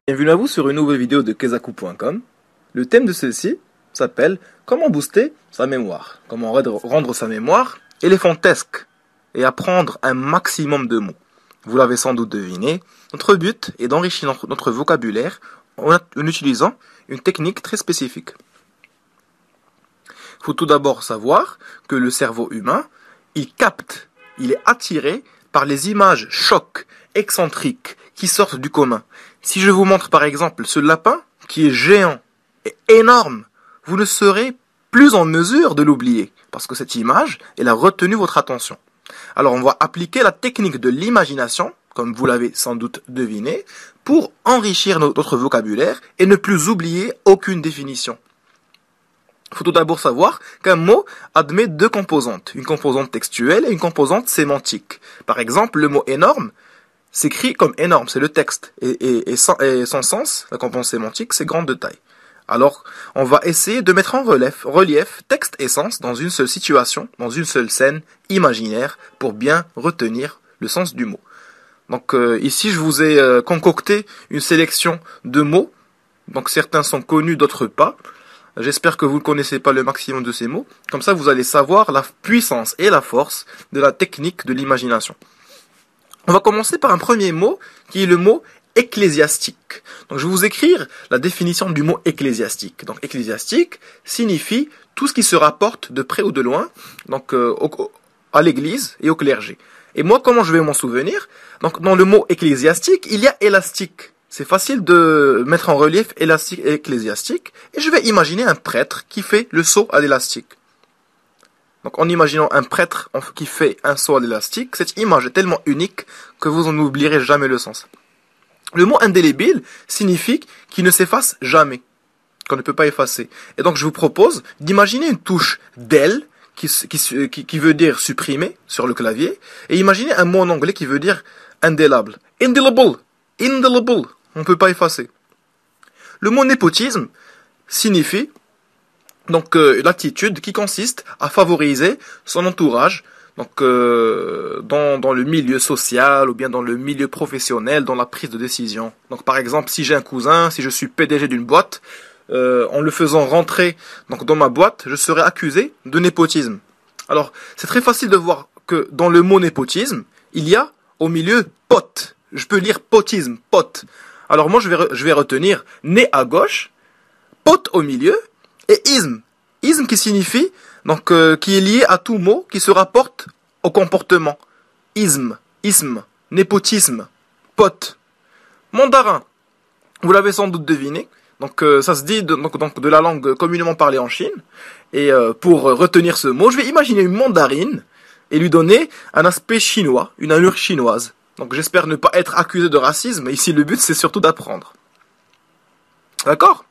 Bienvenue à vous sur une nouvelle vidéo de Kezaku.com. Le thème de celle-ci s'appelle Comment booster sa mémoire. Comment rendre sa mémoire éléphantesque et apprendre un maximum de mots. Vous l'avez sans doute deviné, notre but est d'enrichir notre vocabulaire en utilisant une technique très spécifique. Il faut tout d'abord savoir que le cerveau humain, il est attiré par les images chocs, excentriques, qui sortent du commun. Si je vous montre par exemple ce lapin, qui est géant et énorme, vous ne serez plus en mesure de l'oublier, parce que cette image, elle a retenu votre attention. Alors on va appliquer la technique de l'imagination, comme vous l'avez sans doute deviné, pour enrichir notre vocabulaire et ne plus oublier aucune définition. Il faut tout d'abord savoir qu'un mot admet deux composantes, une composante textuelle et une composante sémantique. Par exemple, le mot énorme s'écrit comme énorme, c'est le texte, et son sens, la composante sémantique, c'est grande de taille. Alors, on va essayer de mettre en relief texte et sens dans une seule situation, dans une seule scène imaginaire, pour bien retenir le sens du mot. Donc ici, je vous ai concocté une sélection de mots, donc certains sont connus, d'autres pas. J'espère que vous ne connaissez pas le maximum de ces mots, comme ça vous allez savoir la puissance et la force de la technique de l'imagination. On va commencer par un premier mot, qui est le mot ecclésiastique. Donc je vais vous écrire la définition du mot ecclésiastique. Donc ecclésiastique signifie tout ce qui se rapporte de près ou de loin, donc à l'église et au clergé. Et moi, comment je vais m'en souvenir? Donc dans le mot ecclésiastique, il y a élastique. C'est facile de mettre en relief élastique et ecclésiastique. Et je vais imaginer un prêtre qui fait le saut à l'élastique. Donc en imaginant un prêtre qui fait un saut à l'élastique, cette image est tellement unique que vous n'en oublierez jamais le sens. Le mot indélébile signifie qu'il ne s'efface jamais, qu'on ne peut pas effacer. Et donc je vous propose d'imaginer une touche del qui veut dire supprimer sur le clavier, et imaginez un mot en anglais qui veut dire indélable. Indelible, indelible, on ne peut pas effacer. Le mot népotisme signifie donc l'attitude qui consiste à favoriser son entourage, donc dans le milieu social ou bien dans le milieu professionnel, dans la prise de décision. Donc par exemple, si j'ai un cousin, si je suis PDG d'une boîte, en le faisant rentrer donc dans ma boîte, je serai accusé de népotisme. Alors c'est très facile de voir que dans le mot népotisme, il y a au milieu pote. Je peux lire potisme, pote. Alors moi je vais retenir né à gauche, pote au milieu, et isme. Isme qui signifie, donc, qui est lié à tout mot qui se rapporte au comportement. Isme, népotisme, pote. Mandarin. Vous l'avez sans doute deviné. Donc, ça se dit de la langue communément parlée en Chine. Et pour retenir ce mot, je vais imaginer une mandarine et lui donner un aspect chinois, une allure chinoise. Donc, j'espère ne pas être accusé de racisme. Ici, le but, c'est surtout d'apprendre. D'accord?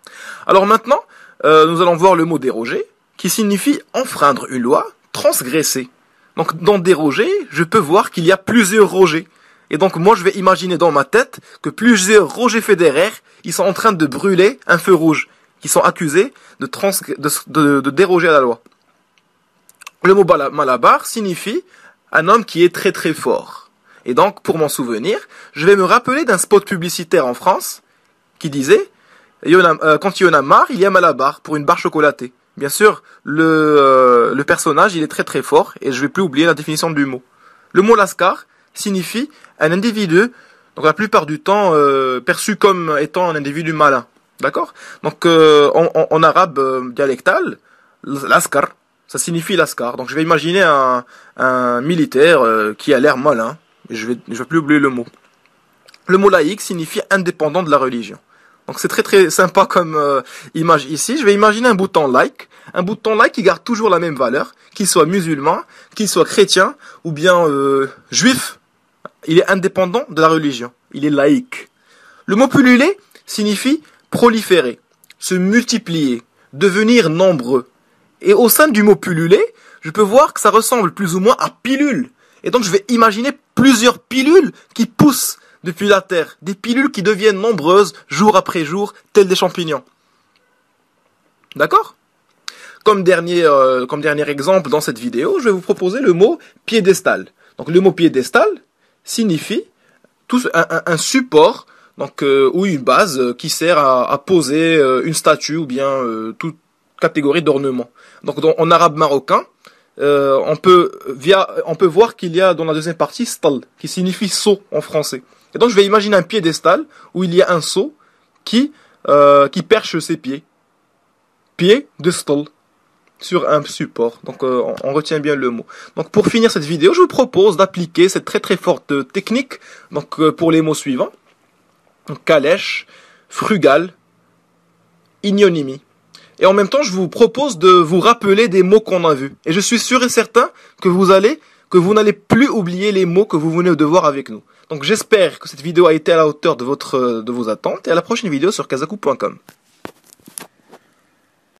Alors maintenant, nous allons voir le mot déroger, qui signifie enfreindre une loi, transgresser. Donc dans déroger, je peux voir qu'il y a plusieurs Roger. Et donc moi je vais imaginer dans ma tête que plusieurs Roger Federer, ils sont en train de brûler un feu rouge, qui sont accusés de déroger à la loi. Le mot malabar signifie un homme qui est très très fort. Et donc pour m'en souvenir, je vais me rappeler d'un spot publicitaire en France qui disait quand il y en a marre, il y a Malabar pour une barre chocolatée. Bien sûr, le personnage, il est très très fort et je vais plus oublier la définition du mot. Le mot lascar signifie un individu, donc la plupart du temps perçu comme étant un individu malin. D'accord? Donc en arabe dialectal, lascar, ça signifie lascar. Donc je vais imaginer un militaire qui a l'air malin. Et je vais plus oublier le mot. Le mot laïque signifie indépendant de la religion. Donc c'est très très sympa comme image ici. Je vais imaginer un bouton like qui garde toujours la même valeur, qu'il soit musulman, qu'il soit chrétien ou bien juif. Il est indépendant de la religion. Il est laïque. Le mot pulluler signifie proliférer, se multiplier, devenir nombreux. Et au sein du mot pulluler, je peux voir que ça ressemble plus ou moins à pilule. Et donc je vais imaginer plusieurs pilules qui poussent depuis la terre, des pilules qui deviennent nombreuses jour après jour, telles des champignons. D'accord? Comme dernier exemple dans cette vidéo, je vais vous proposer le mot piédestal. Donc le mot piédestal signifie un support Donc ou une base qui sert à poser une statue ou bien toute catégorie d'ornement. Donc en arabe marocain, on peut voir qu'il y a dans la deuxième partie stal qui signifie seau en français. Et donc je vais imaginer un piédestal où il y a un seau qui perche ses pieds. Pied de stal sur un support. Donc on retient bien le mot. Donc pour finir cette vidéo, je vous propose d'appliquer cette très très forte technique donc pour les mots suivants. Donc calèche, frugal, ignonymie. Et en même temps, je vous propose de vous rappeler des mots qu'on a vus. Et je suis sûr et certain que vous n'allez plus oublier les mots que vous venez de voir avec nous. Donc j'espère que cette vidéo a été à la hauteur de vos attentes et à la prochaine vidéo sur kazaku.com.